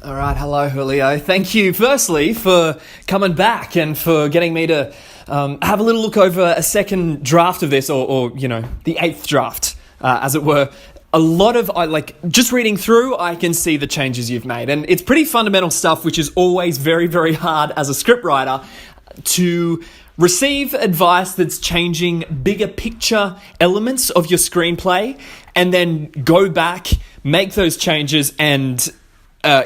All right, hello, Julio. Thank you, firstly, for coming back and for getting me to have a little look over a second draft of this, or the eighth draft, as it were. A lot of, just reading through, I can see the changes you've made. And it's pretty fundamental stuff, which is always very, very hard as a scriptwriter to receive advice that's changing bigger picture elements of your screenplay and then go back, make those changes and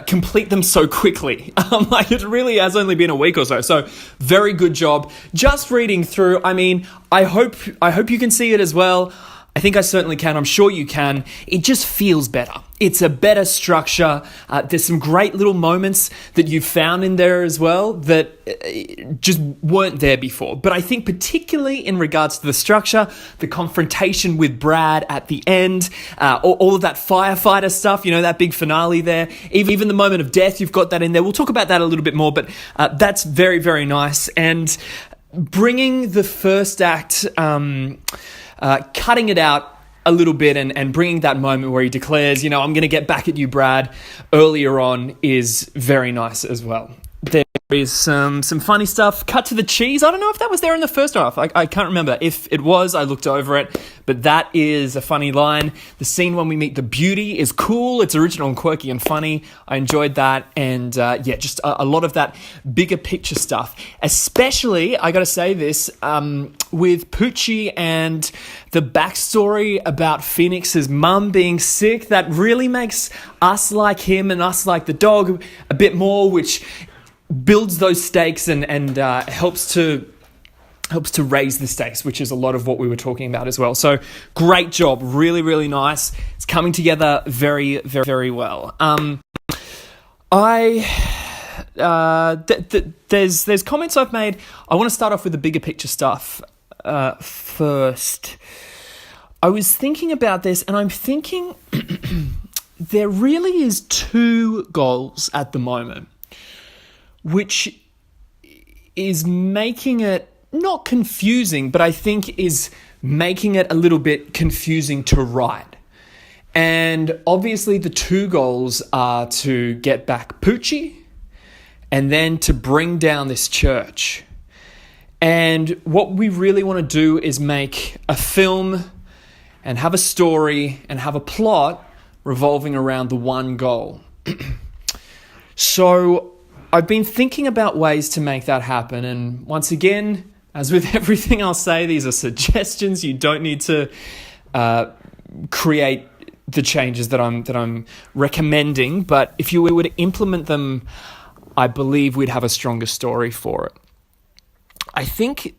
complete them so quickly. It really has only been a week or so. So very good job. Just reading through, I hope you can see it as well. I think I certainly can. I'm sure you can. It just feels better. It's a better structure. There's some great little moments that you've found in there as well that just weren't there before. But I think particularly in regards to the structure, the confrontation with Brad at the end, all of that firefighter stuff, that big finale there, even the moment of death, you've got that in there. We'll talk about that a little bit more, but that's very, very nice. And bringing the first act... cutting it out a little bit and bringing that moment where he declares, I'm going to get back at you, Brad, earlier on is very nice as well. There is some funny stuff. Cut to the cheese. I don't know if that was there in the first half. I can't remember. If it was, I looked over it. But that is a funny line. The scene when we meet the beauty is cool. It's original and quirky and funny. I enjoyed that. And just a lot of that bigger picture stuff. Especially, I got to say this, with Poochie and the backstory about Phoenix's mum being sick. That really makes us like him and us like the dog a bit more, which builds those stakes and helps to raise the stakes, which is a lot of what we were talking about as well. So great job. Really, really nice. It's coming together very, very, very well. There's comments I've made. I want to start off with the bigger picture stuff first. I was thinking about this and I'm thinking there really is two goals at the moment, which is making it not confusing, but I think is making it a little bit confusing to write. And obviously the two goals are to get back Poochie and then to bring down this church. And what we really want to do is make a film and have a story and have a plot revolving around the one goal. So I've been thinking about ways to make that happen. And once again, as with everything I'll say, these are suggestions. You don't need to create the changes that I'm recommending. But if you were to implement them, I believe we'd have a stronger story for it. I think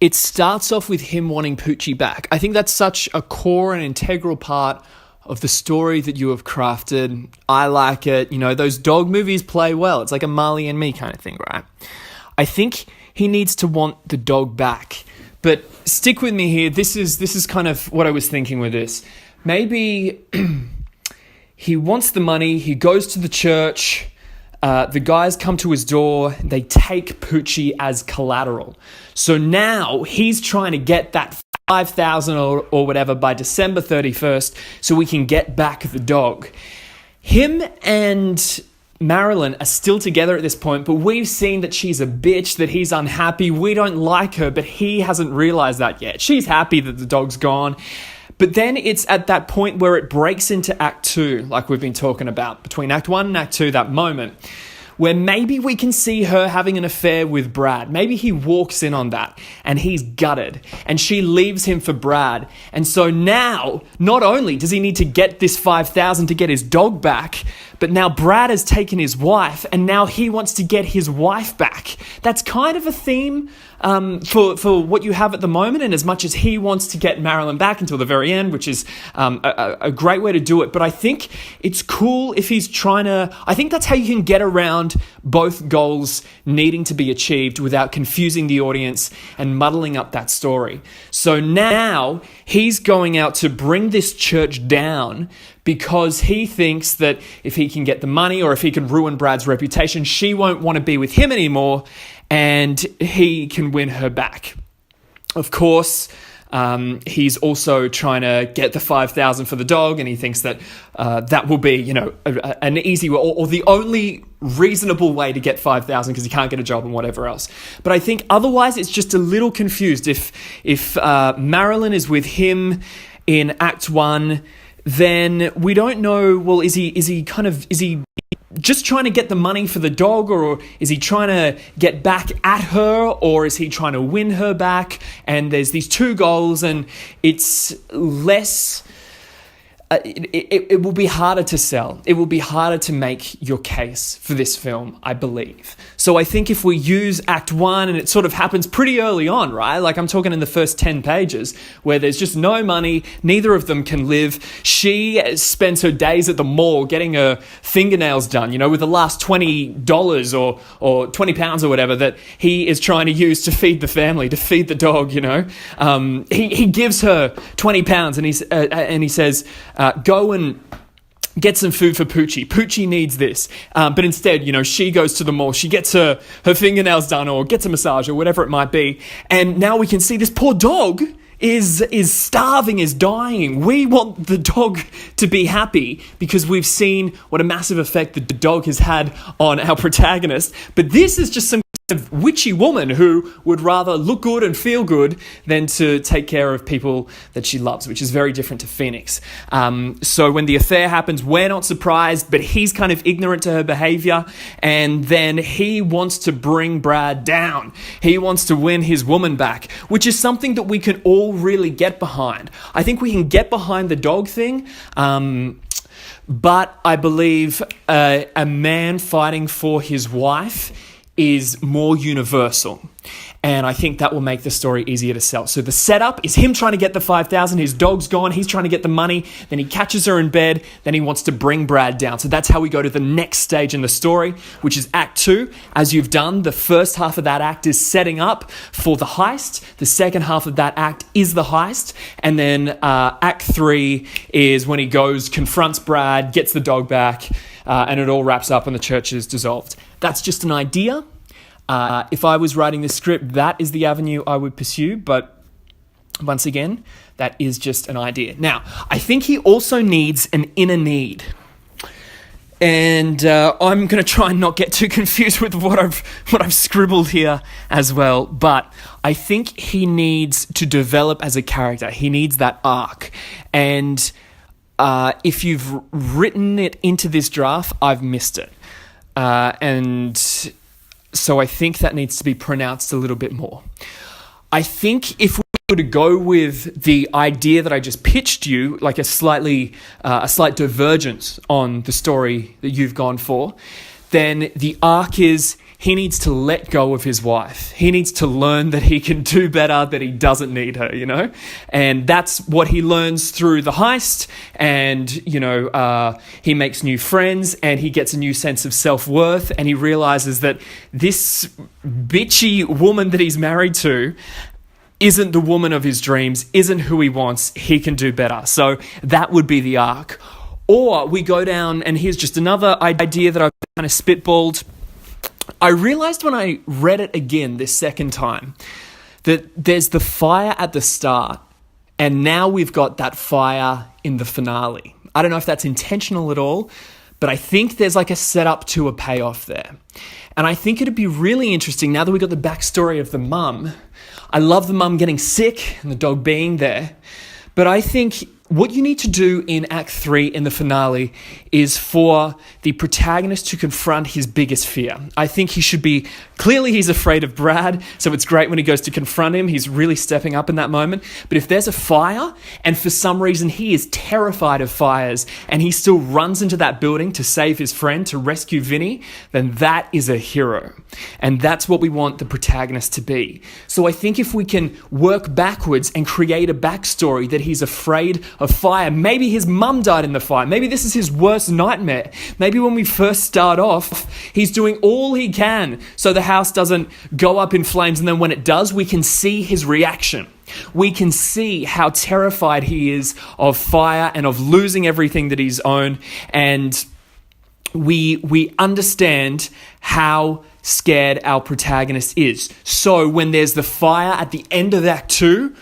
it starts off with him wanting Poochie back. I think that's such a core and integral part of the story that you have crafted. I like it. Those dog movies play well. It's like a Marley and Me kind of thing, right? I think he needs to want the dog back. But stick with me here. This is kind of what I was thinking with this. Maybe he wants the money. He goes to the church. The guys come to his door. They take Poochie as collateral. So now he's trying to get that 5,000 or whatever by December 31st so we can get back the dog. Him and Marilyn are still together at this point, but we've seen that she's a bitch, that he's unhappy. We don't like her, but he hasn't realized that yet. She's happy that the dog's gone. But then it's at that point where it breaks into Act 2, like we've been talking about, between Act 1 and Act 2, that moment where maybe we can see her having an affair with Brad. Maybe he walks in on that and he's gutted and she leaves him for Brad. And so now, not only does he need to get this 5,000 to get his dog back, but now Brad has taken his wife and now he wants to get his wife back. That's kind of a theme for what you have at the moment, and as much as he wants to get Marilyn back until the very end, which is a great way to do it. But I think it's cool if he's trying to... I think that's how you can get around both goals needing to be achieved without confusing the audience and muddling up that story. So now he's going out to bring this church down because he thinks that if he can get the money or if he can ruin Brad's reputation, she won't want to be with him anymore and he can win her back. Of course, He's also trying to get the 5,000 for the dog, and he thinks that that will be, an easy or the only reasonable way to get 5,000 because he can't get a job and whatever else. But I think otherwise it's just a little confused. If Marilyn is with him in Act 1, then we don't know, well, is he just trying to get the money for the dog, or is he trying to get back at her, or is he trying to win her back? And there's these two goals, and it's less... It will be harder to sell. It will be harder to make your case for this film, I believe. So I think if we use Act 1, and it sort of happens pretty early on, right? Like I'm talking in the first 10 pages, where there's just no money, neither of them can live. She spends her days at the mall getting her fingernails done, with the last $20 or £20 or whatever that he is trying to use to feed the family, to feed the dog, He gives her £20 and he says... go and get some food for Poochie. Poochie needs this. But instead, she goes to the mall. She gets her fingernails done or gets a massage or whatever it might be. And now we can see this poor dog is starving, is dying. We want the dog to be happy because we've seen what a massive effect the dog has had on our protagonist. But this is just some witchy woman who would rather look good and feel good than to take care of people that she loves, which is very different to Phoenix. So when the affair happens, we're not surprised, but he's kind of ignorant to her behavior, and then he wants to bring Brad down. He wants to win his woman back, which is something that we can all really get behind. I think we can get behind the dog thing, but I believe a man fighting for his wife is more universal. And I think that will make the story easier to sell. So the setup is him trying to get the 5,000. His dog's gone. He's trying to get the money. Then he catches her in bed. Then he wants to bring Brad down. So that's how we go to the next stage in the story, which is Act 2. As you've done, the first half of that act is setting up for the heist. The second half of that act is the heist. And then Act 3 is when he goes, confronts Brad, gets the dog back, and it all wraps up and the church is dissolved. That's just an idea. If I was writing this script, that is the avenue I would pursue. But once again, that is just an idea. Now, I think he also needs an inner need. And I'm going to try and not get too confused with what I've scribbled here as well. But I think he needs to develop as a character. He needs that arc. And if you've written it into this draft, I've missed it. And so I think that needs to be pronounced a little bit more. I think if we were to go with the idea that I just pitched you, like a slight divergence on the story that you've gone for, then the arc is he needs to let go of his wife. He needs to learn that he can do better, that he doesn't need her, And that's what he learns through the heist. And, he makes new friends and he gets a new sense of self-worth. And he realizes that this bitchy woman that he's married to isn't the woman of his dreams, isn't who he wants. He can do better. So that would be the arc. Or we go down, and here's just another idea that I've kind of spitballed. I realized when I read it again this second time that there's the fire at the start, and now we've got that fire in the finale. I don't know if that's intentional at all, but I think there's like a setup to a payoff there. And I think it'd be really interesting now that we've got the backstory of the mum. I love the mum getting sick and the dog being there, but I think what you need to do in Act 3 in the finale is for the protagonist to confront his biggest fear. I think he's afraid of Brad, so it's great when he goes to confront him. He's really stepping up in that moment. But if there's a fire, and for some reason he is terrified of fires, and he still runs into that building to save his friend, to rescue Vinny, then that is a hero. And that's what we want the protagonist to be. So I think if we can work backwards and create a backstory that he's afraid of fire, maybe his mum died in the fire, maybe this is his worst nightmare, maybe when we first start off, he's doing all he can so the house doesn't go up in flames, and then when it does, we can see his reaction. We can see how terrified he is of fire and of losing everything that he's owned, and we understand how scared our protagonist is. So when there's the fire at the end of Act 2,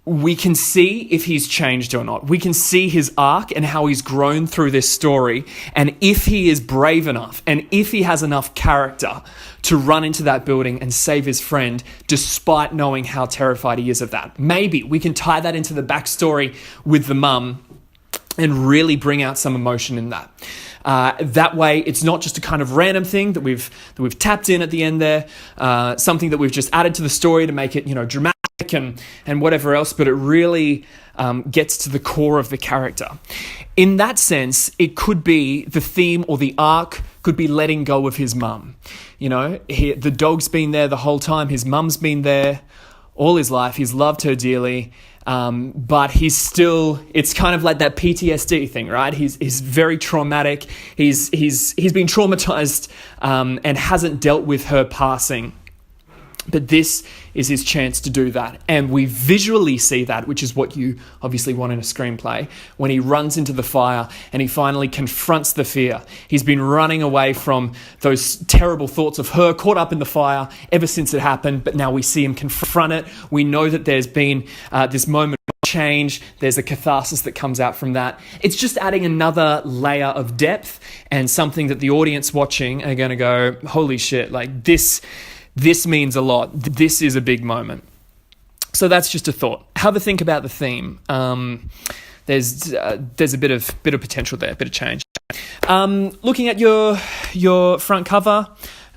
we can see if he's changed or not. We can see his arc and how he's grown through this story, and if he is brave enough and if he has enough character to run into that building and save his friend despite knowing how terrified he is of that. Maybe we can tie that into the backstory with the mum and really bring out some emotion in that. That way, it's not just a kind of random thing that we've tapped in at the end there, something that we've just added to the story to make it, dramatic and whatever else, but it really gets to the core of the character. In that sense, it could be the theme or the arc could be letting go of his mum. The dog's been there the whole time. His mum's been there all his life. He's loved her dearly. But he's still, it's kind of like that PTSD thing, right? He's very traumatic. He's been traumatized, and hasn't dealt with her passing. But this is his chance to do that. And we visually see that, which is what you obviously want in a screenplay, when he runs into the fire and he finally confronts the fear. He's been running away from those terrible thoughts of her caught up in the fire ever since it happened, but now we see him confront it. We know that there's been this moment of change. There's a catharsis that comes out from that. It's just adding another layer of depth and something that the audience watching are going to go, holy shit, like this means a lot. This is a big moment. So that's just a thought. Have a think about the theme. There's a bit of potential there, a bit of change. Looking at your front cover,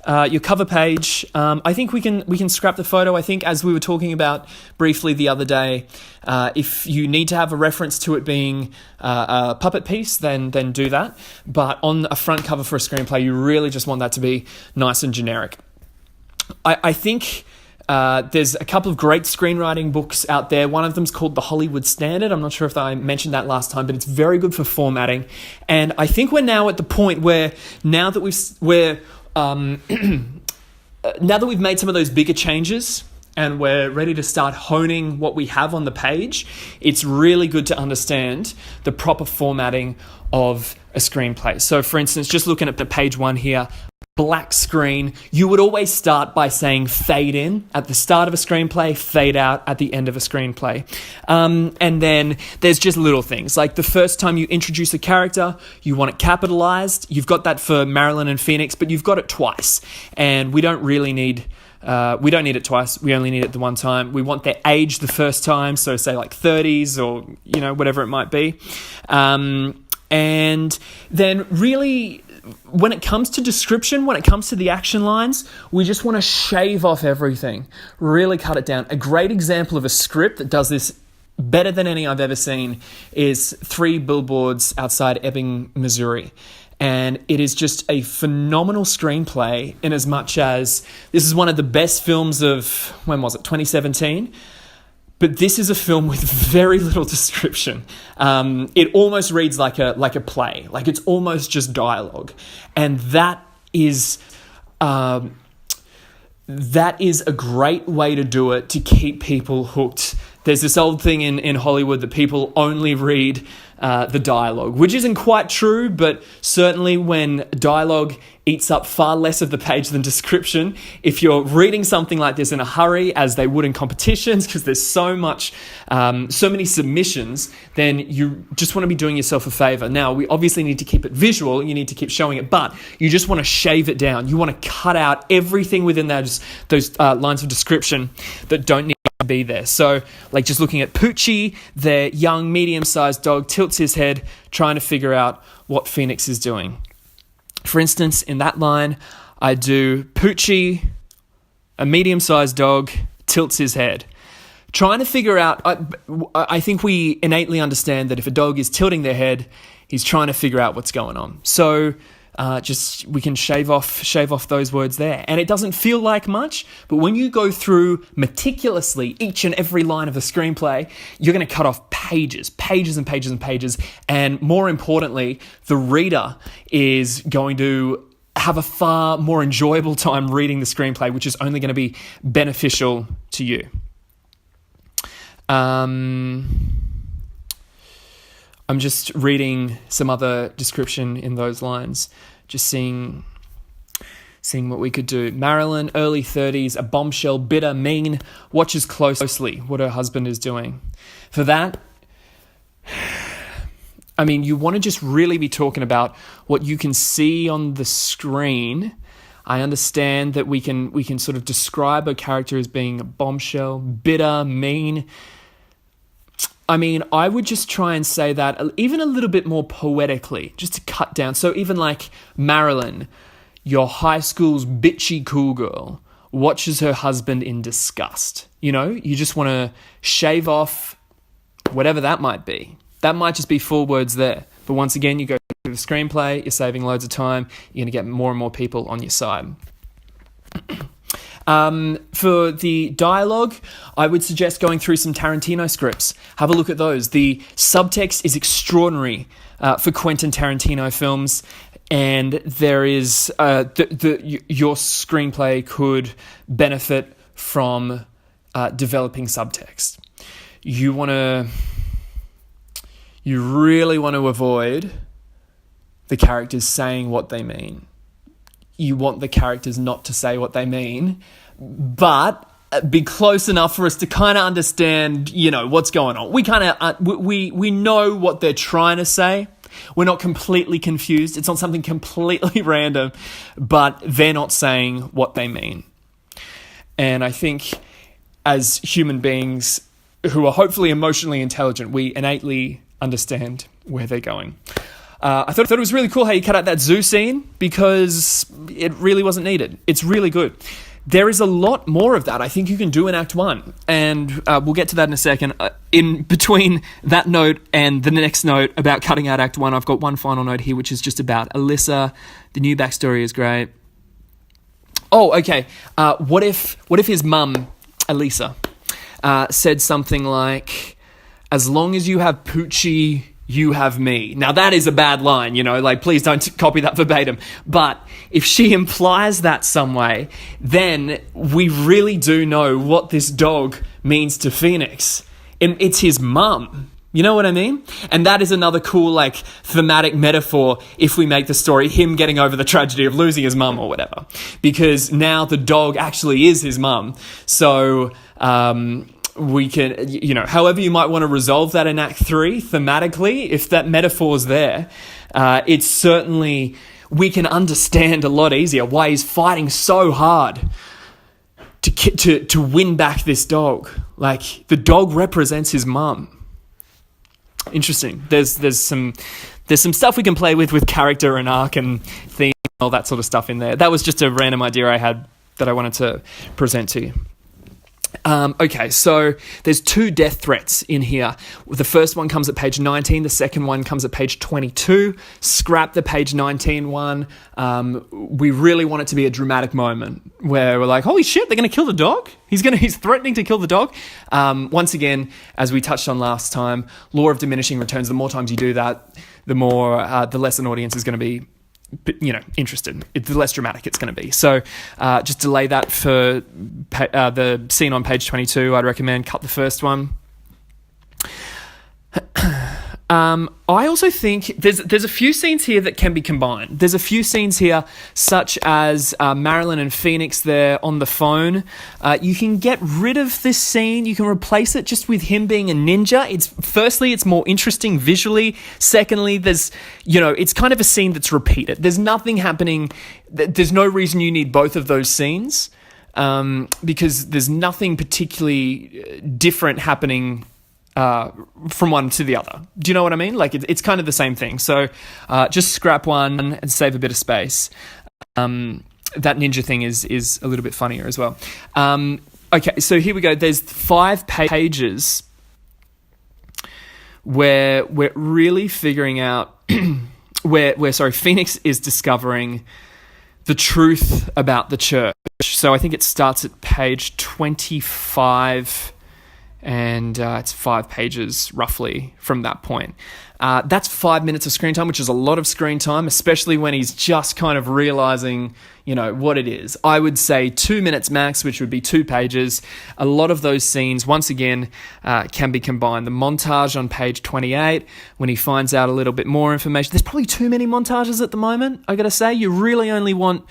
your cover page, I think we can scrap the photo. I think, as we were talking about briefly the other day, if you need to have a reference to it being a puppet piece, then do that. But on a front cover for a screenplay, you really just want that to be nice and generic. I think there's a couple of great screenwriting books out there. One of them's called The Hollywood Standard. I'm not sure if I mentioned that last time, but it's very good for formatting. And I think we're now at the point where now that we've made some of those bigger changes and we're ready to start honing what we have on the page, it's really good to understand the proper formatting of a screenplay. So, for instance, just looking at the page one here, black screen, you would always start by saying fade in at the start of a screenplay, fade out at the end of a screenplay. And then there's just little things. Like the first time you introduce a character, you want it capitalized. You've got that for Marilyn and Phoenix, but you've got it twice. And we don't need it twice. We only need it the one time. We want their age the first time. So say like 30s or, whatever it might be. And then really, when it comes to description, when it comes to the action lines, we just want to shave off everything, really cut it down. A great example of a script that does this better than any I've ever seen is 3 Billboards outside Epping, Missouri. And it is just a phenomenal screenplay in as much as this is one of the best films of, 2017? But this is a film with very little description. It almost reads like a play, like it's almost just dialogue, and that is a great way to do it to keep people hooked. There's this old thing in Hollywood that people only read the dialogue, which isn't quite true, but certainly when dialogue eats up far less of the page than description, if you're reading something like this in a hurry, as they would in competitions, because there's so many submissions, then you just want to be doing yourself a favor. Now, we obviously need to keep it visual, you need to keep showing it, but you just want to shave it down. You want to cut out everything within those lines of description that don't need to be there. So, like just looking at Poochie, their young, medium-sized dog tilts his head, trying to figure out what Phoenix is doing. For instance, in that line, I do Poochie, a medium-sized dog, tilts his head. Trying to figure out, I think we innately understand that if a dog is tilting their head, he's trying to figure out what's going on. So we can shave off those words there. And it doesn't feel like much, but when you go through meticulously each and every line of the screenplay, you're going to cut off pages and pages and pages. And more importantly, the reader is going to have a far more enjoyable time reading the screenplay, which is only going to be beneficial to you. I'm just reading some other description in those lines, just seeing seeing what we could do. Marilyn, early 30s, a bombshell, bitter, mean, watches closely what her husband is doing. For that, I mean, you want to just really be talking about what you can see on the screen. I understand that we can sort of describe a character as being a bombshell, bitter, mean. I mean, I would just try and say that even a little bit more poetically, just to cut down. So even like Marilyn, your high school's bitchy cool girl, watches her husband in disgust. You know, you just want to shave off whatever that might be. That might just be full words there. But once again, you go through the screenplay, you're saving loads of time, you're going to get more and more people on your side. For the dialogue, I would suggest going through some Tarantino scripts. Have a look at those. The subtext is extraordinary for Quentin Tarantino films, and there is your screenplay could benefit from developing subtext. You really want to avoid the characters saying what they mean. You want the characters not to say what they mean, but be close enough for us to kind of understand, you know, what's going on. We kind of we know what they're trying to say. We're not completely confused. It's not something completely random, but they're not saying what they mean. And I think as human beings who are hopefully emotionally intelligent, we innately understand where they're going. I thought it was really cool how you cut out that zoo scene because it really wasn't needed. It's really good. There is a lot more of that I think you can do in Act 1, and we'll get to that in a second. In between that note and the next note about cutting out Act 1, I've got one final note here, which is just about Alyssa. The new backstory is great. Oh, okay. What if his mum, Elisa, said something like, "As long as you have Poochie, you have me." Now that is a bad line, you know, like please don't copy that verbatim. But if she implies that some way, then we really do know what this dog means to Phoenix. It's his mum. You know what I mean? And that is another cool, like, thematic metaphor if we make the story him getting over the tragedy of losing his mum or whatever. Because now the dog actually is his mum. So, we can, you know, however you might want to resolve that in Act 3 thematically, if that metaphor's there, it's certainly, we can understand a lot easier why he's fighting so hard to win back this dog. Like, the dog represents his mum. Interesting. There's some stuff we can play with character and arc and theme, all that sort of stuff in there. That was just a random idea I had that I wanted to present to you. Okay, so there's 2 death threats in here. The first one comes at page 19. The second one comes at page 22. Scrap the page 19 one. We really want it to be a dramatic moment where we're like, holy shit, they're going to kill the dog? He's threatening to kill the dog. Once again, as we touched on last time, law of diminishing returns. The more times you do that, the less an audience is going to be, you know, interested. The less dramatic it's going to be. So just delay that for the scene on page 22. I'd recommend cut the first one. I also think there's a few scenes here that can be combined. There's a few scenes here, such as Marilyn and Phoenix there on the phone. You can get rid of this scene. You can replace it just with him being a ninja. It's more interesting visually. Secondly, it's kind of a scene that's repeated. There's nothing happening. There's no reason you need both of those scenes because there's nothing particularly different happening from one to the other. Do you know what I mean? Like it's kind of the same thing. So just scrap one and save a bit of space. That ninja thing is a little bit funnier as well. Okay, so here we go. There's 5 pages where we're really figuring out where Phoenix is discovering the truth about the church. So I think it starts at page 25 and it's 5 pages roughly from that point. That's 5 minutes of screen time, which is a lot of screen time, especially when he's just kind of realizing, what it is. I would say 2 minutes max, which would be 2 pages. A lot of those scenes, once again, can be combined. The montage on page 28, when he finds out a little bit more information. There's probably too many montages at the moment, I gotta say. You really only want,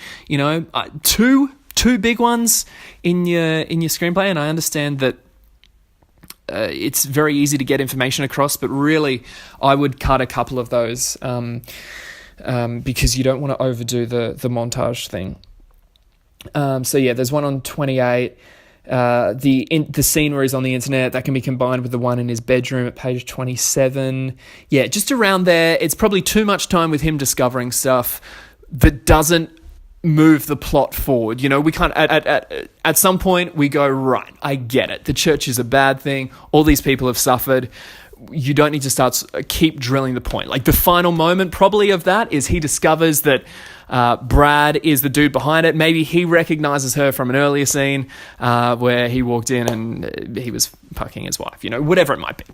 two big ones in your screenplay, and I understand that it's very easy to get information across, but really I would cut a couple of those because you don't want to overdo the montage thing. There's one on 28. The scene where he's on the internet, that can be combined with the one in his bedroom at page 27. Yeah, just around there. It's probably too much time with him discovering stuff that doesn't move the plot forward. We can't at some point we go, right, I get it, the church is a bad thing, all these people have suffered. You don't need to keep drilling the point. Like, the final moment probably of that is he discovers that Brad is the dude behind it. Maybe he recognizes her from an earlier scene where he walked in and he was fucking his wife, whatever it might be.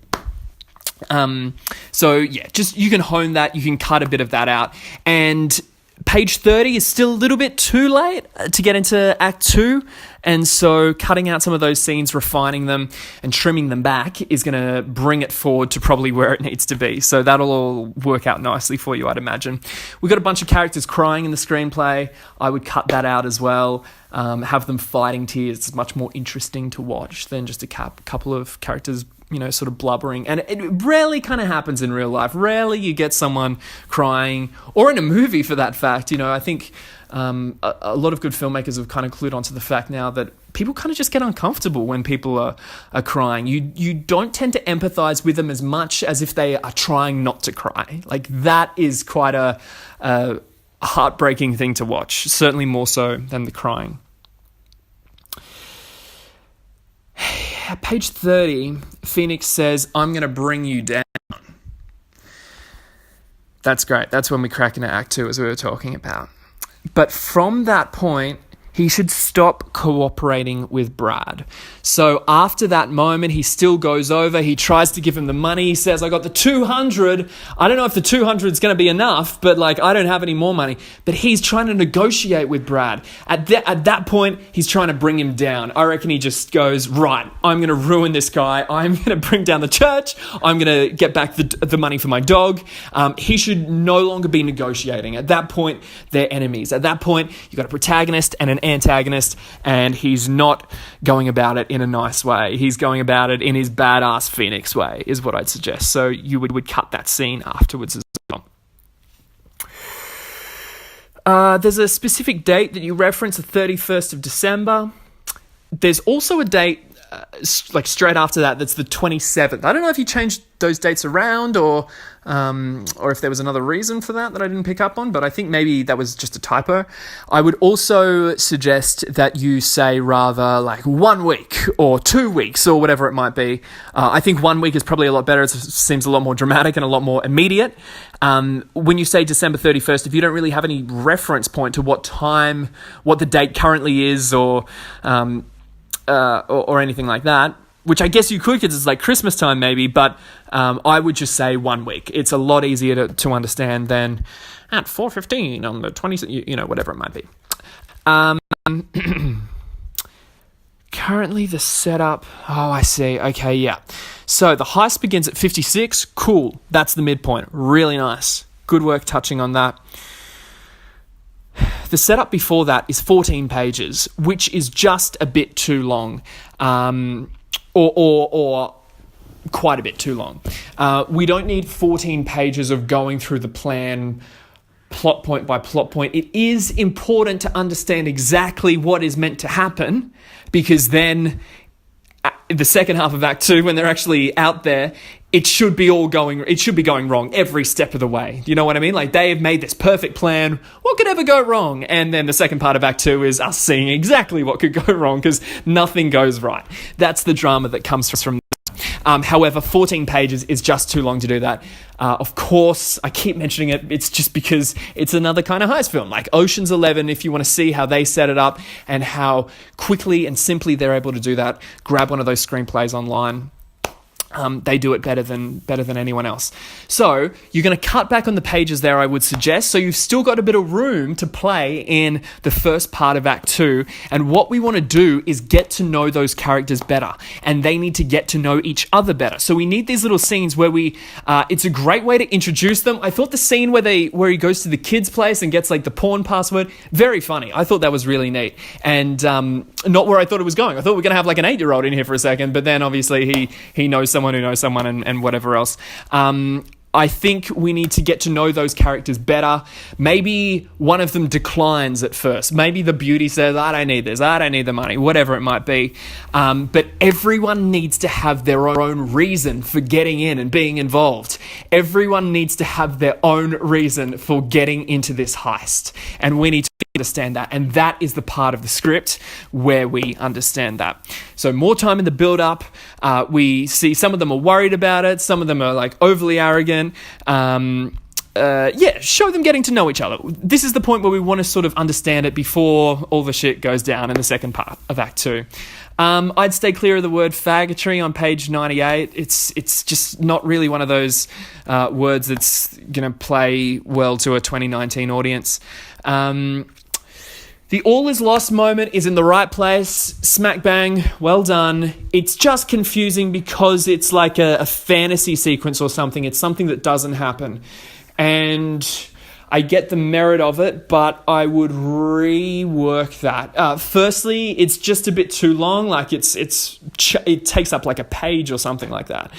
Just you can hone that, you can cut a bit of that out. And page 30 is still a little bit too late to get into Act 2, and so cutting out some of those scenes, refining them, and trimming them back is going to bring it forward to probably where it needs to be. So that'll all work out nicely for you, I'd imagine. We've got a bunch of characters crying in the screenplay. I would cut that out as well. Have them fighting tears. It's much more interesting to watch than just a couple of characters sort of blubbering. And it rarely kind of happens in real life. Rarely you get someone crying, or in a movie for that fact. I think a lot of good filmmakers have kind of clued onto the fact now that people kind of just get uncomfortable when people are crying. You don't tend to empathize with them as much as if they are trying not to cry. Like, that is quite a heartbreaking thing to watch, certainly more so than the crying. Page 30, Phoenix says, "I'm going to bring you down." That's great. That's when we crack into Act 2, as we were talking about. But from that point, he should stop cooperating with Brad. So after that moment, he still goes over. He tries to give him the money. He says, "I got the 200. I don't know if the 200 is going to be enough, but I don't have any more money." But he's trying to negotiate with Brad. At that point, he's trying to bring him down. I reckon he just goes, "Right, I'm going to ruin this guy. I'm going to bring down the church. I'm going to get back the money for my dog." He should no longer be negotiating. At that point, they're enemies. At that point, you've got a protagonist and an antagonist, and he's not going about it in a nice way. He's going about it in his badass Phoenix way, is what I'd suggest. So you would cut that scene afterwards as well. There's a specific date that you reference, the 31st of December. There's also a date straight after that, that's the 27th. I don't know if you changed those dates around or if there was another reason for that I didn't pick up on, but I think maybe that was just a typo. I would also suggest that you say rather 1 week or 2 weeks or whatever it might be. I think 1 week is probably a lot better. It seems a lot more dramatic and a lot more immediate. When you say December 31st, if you don't really have any reference point to what the date currently is or anything like that, which I guess you could, because it's Christmas time maybe, but I would just say 1 week. It's a lot easier to understand than at 4:15 on the 20th, whatever it might be. Currently the setup, I see, okay, yeah. So the heist begins at 56, cool, that's the midpoint, really nice. Good work touching on that. The setup before that is 14 pages, which is just a bit too long, or quite a bit too long. We don't need 14 pages of going through the plan plot point by plot point. It is important to understand exactly what is meant to happen, because then the second half of Act 2, when they're actually out there, it should be going wrong every step of the way. You know what I mean? They have made this perfect plan. What could ever go wrong? And then the second part of Act 2 is us seeing exactly what could go wrong, because nothing goes right. That's the drama that comes from However, 14 pages is just too long to do that. Of course, I keep mentioning it. It's just because it's another kind of heist film, like Ocean's 11. If you want to see how they set it up and how quickly and simply they're able to do that, grab one of those screenplays online. They do it better than anyone else. So you're going to cut back on the pages there, I would suggest. So you've still got a bit of room to play in the first part of Act 2. And what we want to do is get to know those characters better. And they need to get to know each other better. So we need these little scenes where it's a great way to introduce them. I thought the scene where he goes to the kid's place and gets like the porn password, very funny. I thought that was really neat. And not where I thought it was going. I thought we were going to have like an 8-year-old in here for a second. But then obviously he knows someone who knows someone and whatever else. I think we need to get to know those characters better. Maybe one of them declines at first. Maybe the beauty says, I don't need this, I don't need the money, whatever it might be. But everyone needs to have their own reason for getting in and being involved. Everyone needs to have their own reason for getting into this heist. And we need to understand that. And that is the part of the script where we understand that. So more time in the build-up. We see some of them are worried about it. Some of them are like overly arrogant. Show them getting to know each other. This is the point where we want to sort of understand it before all the shit goes down in the second part of Act 2. I'd stay clear of the word faggotry on page 98. It's just not really one of those words that's going to play well to a 2019 audience. The all is lost moment is in the right place. Smack bang, well done. It's just confusing because it's like a fantasy sequence or something. It's something that doesn't happen. And I get the merit of it, but I would rework that. Firstly, it's just a bit too long. Like it takes up like a page or something like that.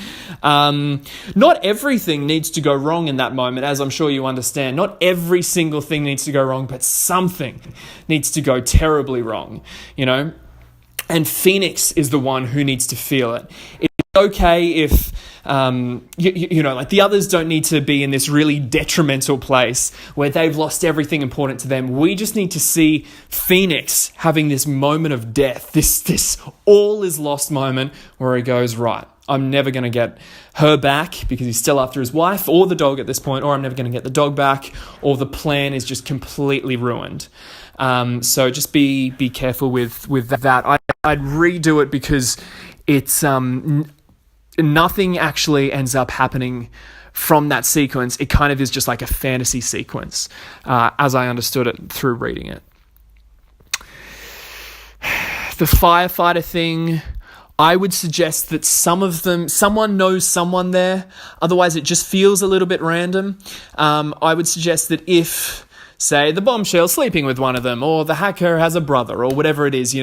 Not everything needs to go wrong in that moment, as I'm sure you understand. Not every single thing needs to go wrong, but something needs to go terribly wrong, you know? And Phoenix is the one who needs to feel it. It's okay if like the others don't need to be in this really detrimental place where they've lost everything important to them. We just need to see Phoenix having this moment of death, this all is lost moment where he goes, right, I'm never going to get her back because he's still after his wife or the dog at this point, or I'm never going to get the dog back, or the plan is just completely ruined. So just be careful with that. I'd redo it because it's nothing actually ends up happening from that sequence. It kind of is just like a fantasy sequence, as I understood it through reading it. The firefighter thing, I would suggest that someone knows someone there. Otherwise, it just feels a little bit random. I would suggest that if, say, the bombshell's sleeping with one of them, or the hacker has a brother, or whatever it is,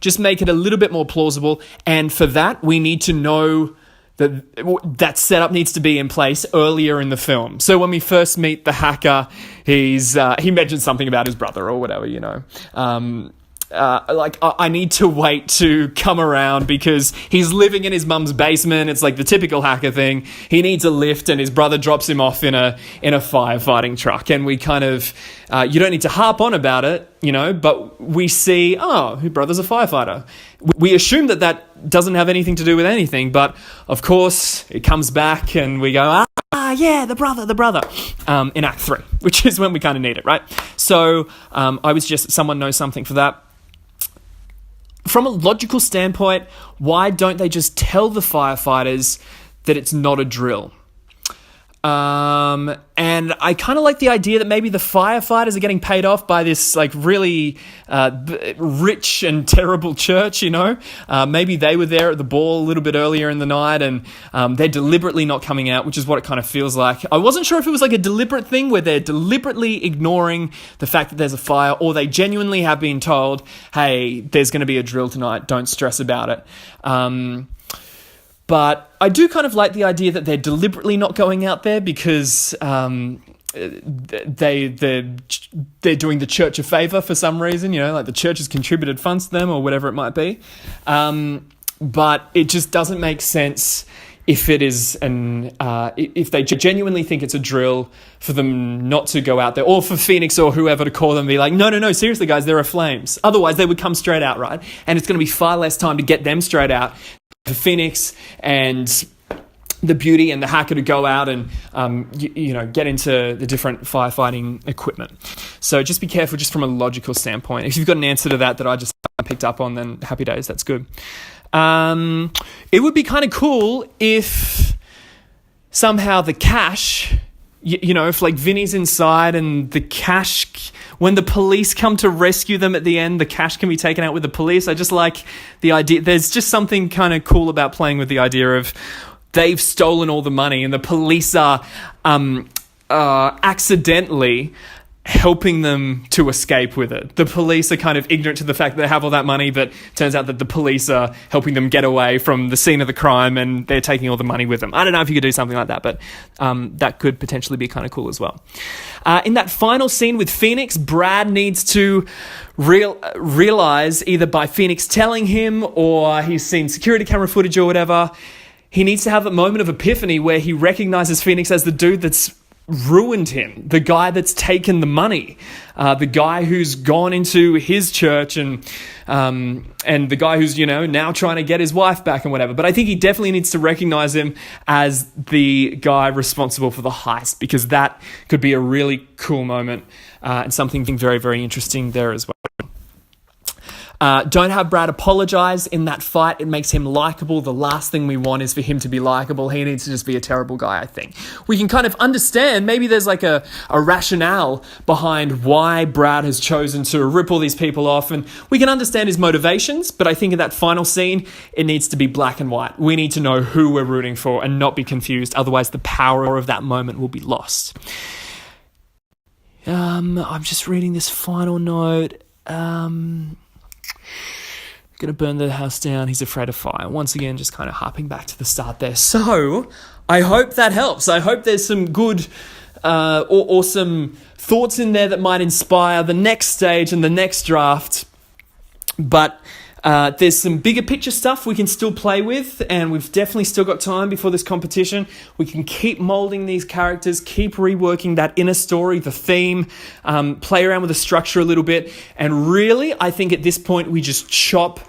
just make it a little bit more plausible. And for that, we need to know that setup needs to be in place earlier in the film. So when we first meet the hacker, he mentions something about his brother or whatever, I need to wait to come around because he's living in his mum's basement. It's like the typical hacker thing. He needs a lift and his brother drops him off in a firefighting truck. And we kind of, you don't need to harp on about it, but we see, his brother's a firefighter. We assume that doesn't have anything to do with anything, but of course it comes back and we go, the brother, in Act 3, which is when we kind of need it, right? So I was just, someone knows something for that. From a logical standpoint, why don't they just tell the firefighters that it's not a drill? And I kind of like the idea that maybe the firefighters are getting paid off by this like really rich and terrible church, Maybe they were there at the ball a little bit earlier in the night and they're deliberately not coming out, which is what it kind of feels like. I wasn't sure if it was like a deliberate thing where they're deliberately ignoring the fact that there's a fire, or they genuinely have been told, hey, there's going to be a drill tonight, don't stress about it. But I do kind of like the idea that they're deliberately not going out there because they're doing the church a favor for some reason, like the church has contributed funds to them or whatever it might be. But it just doesn't make sense if it is if they genuinely think it's a drill, for them not to go out there, or for Phoenix or whoever to call them and be like, no, seriously guys, there are flames. Otherwise they would come straight out, right? And it's going to be far less time to get them straight out for Phoenix and the beauty and the hacker to go out and get into the different firefighting equipment. So just be careful, just from a logical standpoint. If you've got an answer to that I just picked up on, then happy days, that's good. It would be kind of cool if somehow the cash, if like Vinny's inside and the cash, when the police come to rescue them at the end, the cash can be taken out with the police. I just like the idea. There's just something kind of cool about playing with the idea of they've stolen all the money and the police are accidentally helping them to escape with it. The police are kind of ignorant to the fact that they have all that money, but turns out that the police are helping them get away from the scene of the crime and they're taking all the money with them. I don't know if you could do something like that, but that could potentially be kind of cool as well. In that final scene with Phoenix, Brad needs to realize, either by Phoenix telling him or he's seen security camera footage or whatever, he needs to have a moment of epiphany where he recognizes Phoenix as the dude that's ruined him, the guy that's taken the money, the guy who's gone into his church and the guy who's now trying to get his wife back and whatever. But I think he definitely needs to recognize him as the guy responsible for the heist, because that could be a really cool moment and something very, very interesting there as well. Don't have Brad apologize in that fight. It makes him likable. The last thing we want is for him to be likable. He needs to just be a terrible guy, I think. We can kind of understand, maybe there's like a rationale behind why Brad has chosen to rip all these people off, and we can understand his motivations, but I think in that final scene, it needs to be black and white. We need to know who we're rooting for and not be confused. Otherwise, the power of that moment will be lost. I'm just reading this final note. Gonna burn the house down. He's afraid of fire. Once again, just kind of harping back to the start there. So I hope that helps. I hope there's some good or some thoughts in there that might inspire the next stage and the next draft. But there's some bigger picture stuff we can still play with, and we've definitely still got time before this competition. We can keep molding these characters, keep reworking that inner story, the theme, play around with the structure a little bit, and really, I think at this point we just chop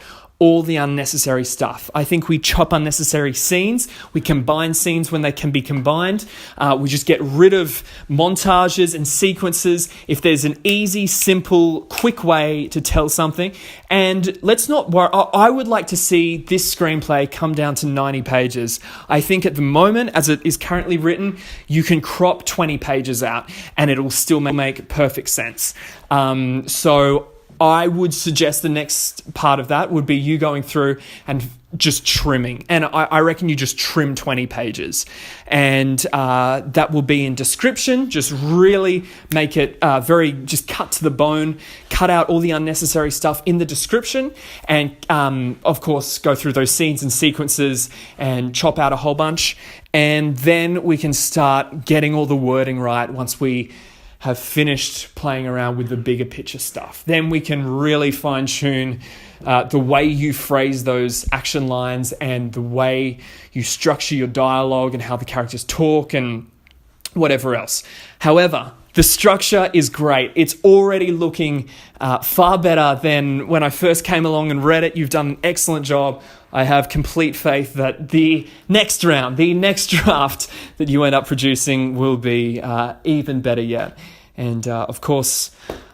all the unnecessary stuff. I think we chop unnecessary scenes. We combine scenes when they can be combined. We just get rid of montages and sequences if there's an easy, simple, quick way to tell something. And let's not worry. I would like to see this screenplay come down to 90 pages. I think at the moment, as it is currently written, you can crop 20 pages out and it'll still make perfect sense. So I would suggest the next part of that would be you going through and just trimming. And I reckon you just trim 20 pages. And that will be in description. Just really make it just cut to the bone. Cut out all the unnecessary stuff in the description. And, of course, go through those scenes and sequences and chop out a whole bunch. And then we can start getting all the wording right once we have finished playing around with the bigger picture stuff. Then we can really fine-tune the way you phrase those action lines and the way you structure your dialogue and how the characters talk and whatever else. However, the structure is great. It's already looking far better than when I first came along and read it. You've done an excellent job. I have complete faith that the next round, the next draft that you end up producing will be even better yet. And of course,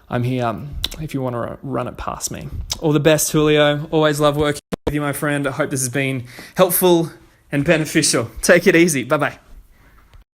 I'm here if you want to run it past me. All the best, Julio. Always love working with you, my friend. I hope this has been helpful and beneficial. Take it easy. Bye-bye.